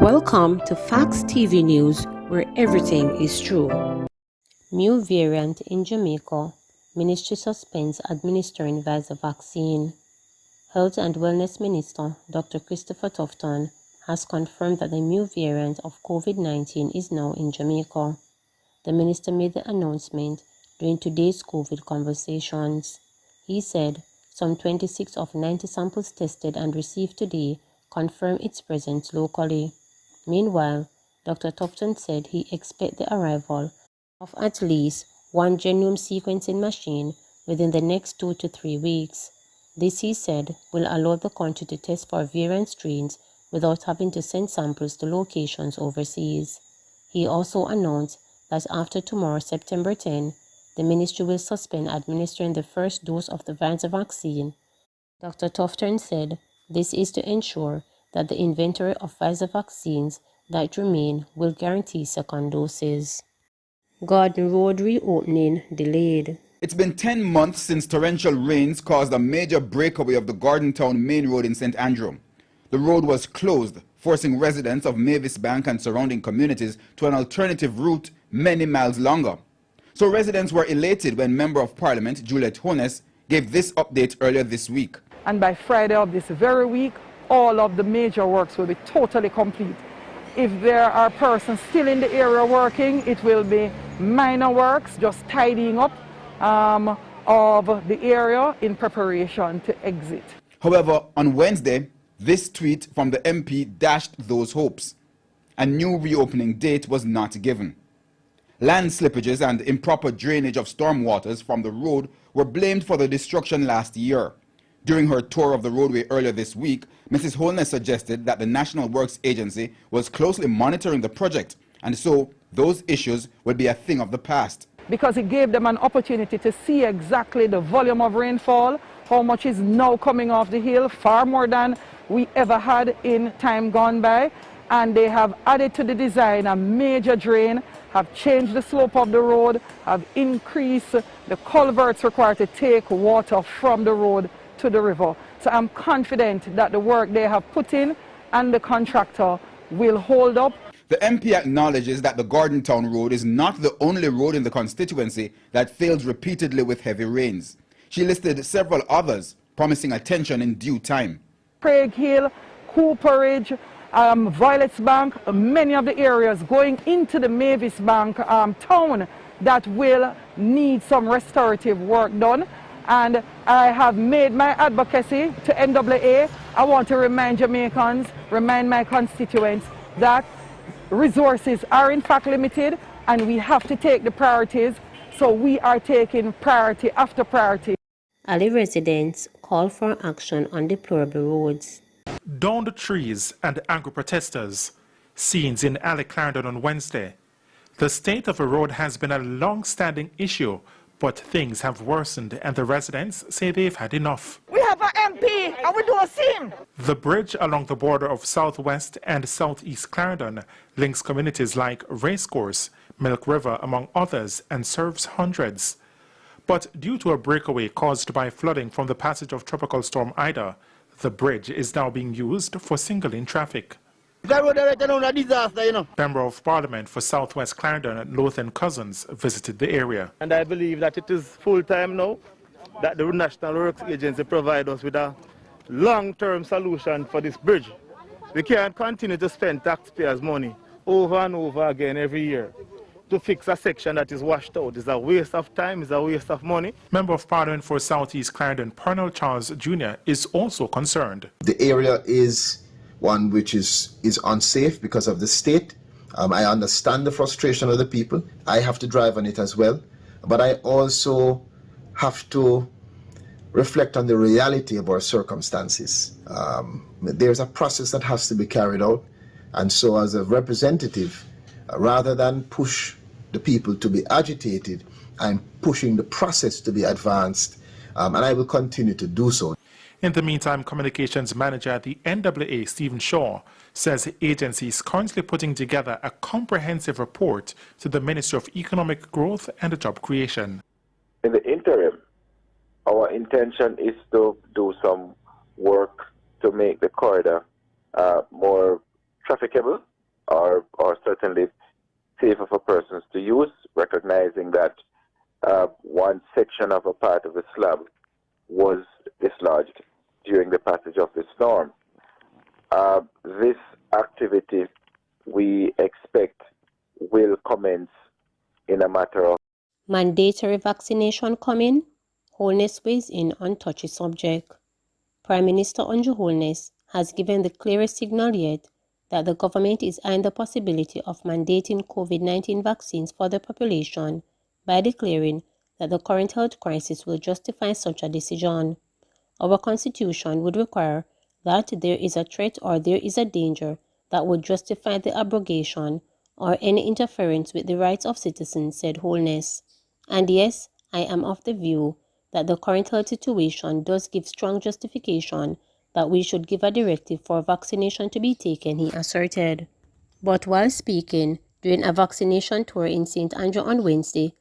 Welcome to Facts TV News, where everything is true. New variant in Jamaica. Ministry suspends administering Pfizer vaccine. Health and Wellness Minister Dr. Christopher Tufton has confirmed that the new variant of COVID-19 is now in Jamaica. The minister made the announcement during today's COVID conversations. He said some 26 of 90 samples tested and received today confirm its presence locally. Meanwhile, Dr. Tufton said he expects the arrival of at least one genome sequencing machine within the next 2 to 3 weeks. This, he said, will allow the country to test for variant strains without having to send samples to locations overseas. He also announced that after tomorrow, September 10, the ministry will suspend administering the first dose of the Pfizer vaccine. Dr. Tufton said this is to ensure that the inventory of Pfizer vaccines that remain will guarantee second doses. Garden Road reopening delayed. It's been 10 months since torrential rains caused a major breakaway of the Garden Town main road in St. Andrew. The road was closed, forcing residents of Mavis Bank and surrounding communities to an alternative route many miles longer. So residents were elated when Member of Parliament Juliet Hones gave this update earlier this week. And by Friday of this very week, all of the major works will be totally complete. If there are persons still in the area working, it will be minor works, just tidying up of the area in preparation to exit. However, on Wednesday, this tweet from the MP dashed those hopes. A new reopening date was not given. Land slippages and improper drainage of stormwaters from the road were blamed for the destruction last year. During her tour of the roadway earlier this week, Mrs. Holness suggested that the National Works Agency was closely monitoring the project, and so those issues would be a thing of the past. Because it gave them an opportunity to see exactly the volume of rainfall, how much is now coming off the hill, far more than we ever had in time gone by. And they have added to the design a major drain, have changed the slope of the road, have increased the culverts required to take water from the road to the river. So I'm confident that the work they have put in and the contractor will hold up. The MP acknowledges that the Garden Town Road is not the only road in the constituency that fails repeatedly with heavy rains. She listed several others, promising attention in due time. Craig Hill, Cooperage, Violet's Bank, many of the areas going into the Mavis Bank town that will need some restorative work done. And I have made my advocacy to NAA. I want to remind Jamaicans, remind my constituents that resources are in fact limited and we have to take the priorities. So we are taking priority after priority. Ali residents call for action on deplorable roads. Downed trees and angry protesters. Scenes in Alicante on Wednesday. The state of the road has been a long-standing issue, but things have worsened and the residents say they've had enough. We have an MP and we don't see him. The bridge along the border of southwest and southeast Clarendon links communities like Racecourse, Milk River, among others, and serves hundreds. But due to a breakaway caused by flooding from the passage of Tropical Storm Ida, the bridge is now being used for single-lane traffic. A disaster, you know. Member of Parliament for Southwest Clarendon, Lothan Cousins, visited the area. And I believe that it is full time now that the National Works Agency provide us with a long-term solution for this bridge. We can't continue to spend taxpayers' money over and over again every year to fix a section that is washed out. It's a waste of time, it's a waste of money. Member of Parliament for Southeast Clarendon, Pernell Charles Jr., is also concerned. The area is one which is unsafe because of the state. I understand the frustration of the people. I have to drive on it as well. But I also have to reflect on the reality of our circumstances. There's a process that has to be carried out. And so as a representative, rather than push the people to be agitated, I'm pushing the process to be advanced. And I will continue to do so. In the meantime, communications manager at the NAA, Stephen Shaw, says the agency is currently putting together a comprehensive report to the Ministry of Economic Growth and Job Creation. In the interim, our intention is to do some work to make the corridor more trafficable are certainly safer for persons to use, recognizing that one section of a part of the slab was dislodged during the passage of the storm. This activity we expect will commence in a matter of mandatory vaccination coming. Holness weighs in on touchy subject. Prime Minister Andrew Holness has given the clearest signal yet that the government is eyeing the possibility of mandating COVID-19 vaccines for the population by declaring that the current health crisis will justify such a decision. Our constitution would require that there is a threat or there is a danger that would justify the abrogation or any interference with the rights of citizens, said Holness. And yes, I am of the view that the current health situation does give strong justification that we should give a directive for vaccination to be taken, he asserted. But while speaking during a vaccination tour in St. Andrew on Wednesday,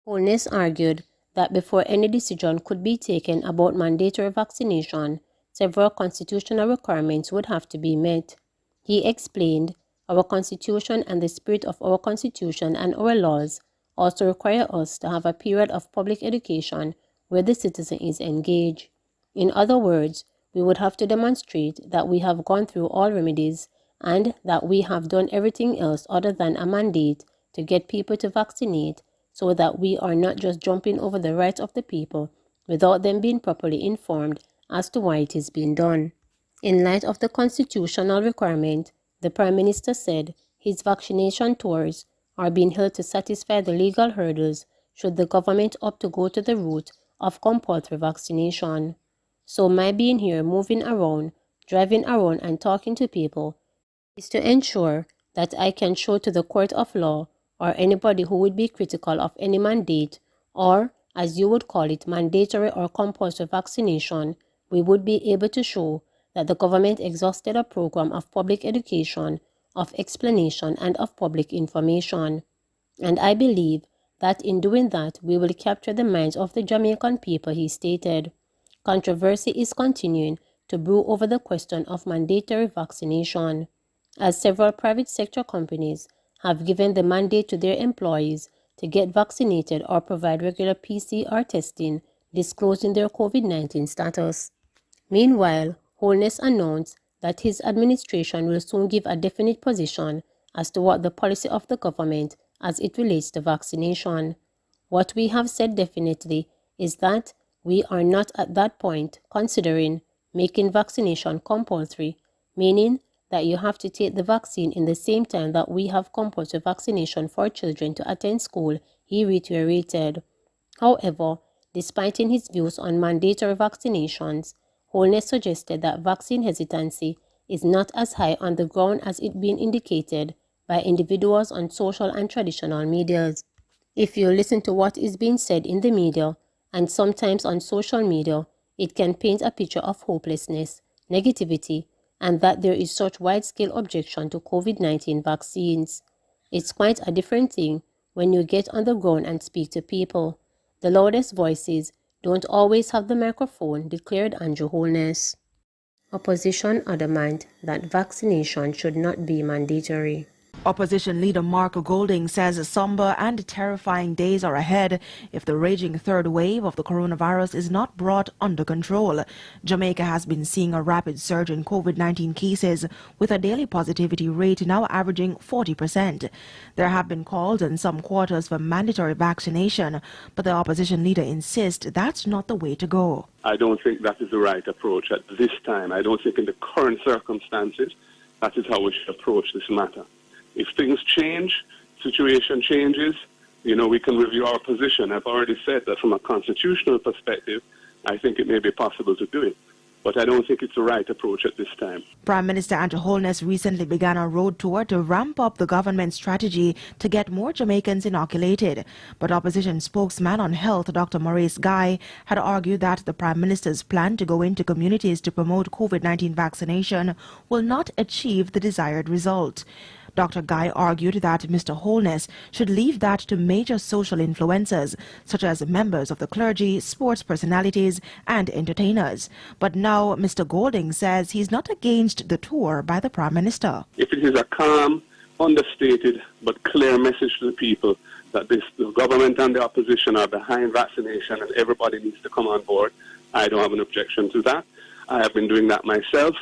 Holness argued that before any decision could be taken about mandatory vaccination, several constitutional requirements would have to be met. He explained, our constitution and the spirit of our constitution and our laws also require us to have a period of public education where the citizen is engaged. In other words, we would have to demonstrate that we have gone through all remedies and that we have done everything else other than a mandate to get people to vaccinate, so that we are not just jumping over the rights of the people without them being properly informed as to why it is being done. In light of the constitutional requirement, the Prime Minister said his vaccination tours are being held to satisfy the legal hurdles should the government opt to go to the route of compulsory vaccination. So my being here moving around, driving around and talking to people is to ensure that I can show to the court of law or anybody who would be critical of any mandate or, as you would call it, mandatory or compulsory vaccination, we would be able to show that the government exhausted a program of public education, of explanation and of public information. And I believe that in doing that, we will capture the minds of the Jamaican people, he stated. Controversy is continuing to brew over the question of mandatory vaccination, as several private sector companies have given the mandate to their employees to get vaccinated or provide regular PCR testing, disclosing their COVID-19 status. Meanwhile, Holness announced that his administration will soon give a definite position as to what the policy of the government as it relates to vaccination. What we have said definitely is that we are not at that point considering making vaccination compulsory, meaning that you have to take the vaccine in the same time that we have compulsory vaccination for children to attend school, he reiterated. However, despite his views on mandatory vaccinations, Holness suggested that vaccine hesitancy is not as high on the ground as it being indicated by individuals on social and traditional medias. If you listen to what is being said in the media and sometimes on social media, it can paint a picture of hopelessness, negativity, and that there is such wide-scale objection to COVID-19 vaccines. It's quite a different thing when you get on the ground and speak to people. The loudest voices don't always have the microphone, declared Andrew Holness. Opposition adamant that vaccination should not be mandatory. Opposition leader Mark Golding says somber and terrifying days are ahead if the raging third wave of the coronavirus is not brought under control. Jamaica has been seeing a rapid surge in COVID-19 cases, with a daily positivity rate now averaging 40%. There have been calls in some quarters for mandatory vaccination, but the opposition leader insists that's not the way to go. I don't think that is the right approach at this time. I don't think in the current circumstances that is how we should approach this matter. If things change, situation changes, we can review our position. I've already said that from a constitutional perspective, I think it may be possible to do it. But I don't think it's the right approach at this time. Prime Minister Andrew Holness recently began a road tour to ramp up the government's strategy to get more Jamaicans inoculated. But opposition spokesman on health, Dr. Maurice Guy, had argued that the Prime Minister's plan to go into communities to promote COVID-19 vaccination will not achieve the desired result. Dr. Guy argued that Mr. Holness should leave that to major social influencers, such as members of the clergy, sports personalities, and entertainers. But now Mr. Golding says he's not against the tour by the Prime Minister. If it is a calm, understated but clear message to the people that the government and the opposition are behind vaccination and everybody needs to come on board. I don't have an objection to that. I have been doing that myself.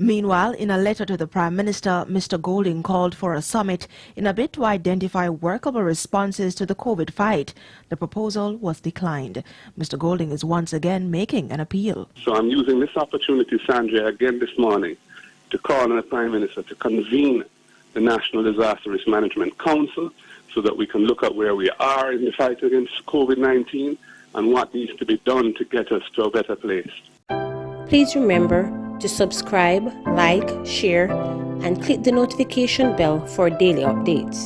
Meanwhile, in a letter to the Prime Minister, Mr. Golding called for a summit in a bid to identify workable responses to the COVID fight. The proposal was declined. Mr. Golding is once again making an appeal. So I'm using this opportunity, Sanjay, again this morning to call on the Prime Minister to convene the National Disaster Risk Management Council so that we can look at where we are in the fight against COVID-19 and what needs to be done to get us to a better place. Please remember to subscribe, like, share, and click the notification bell for daily updates.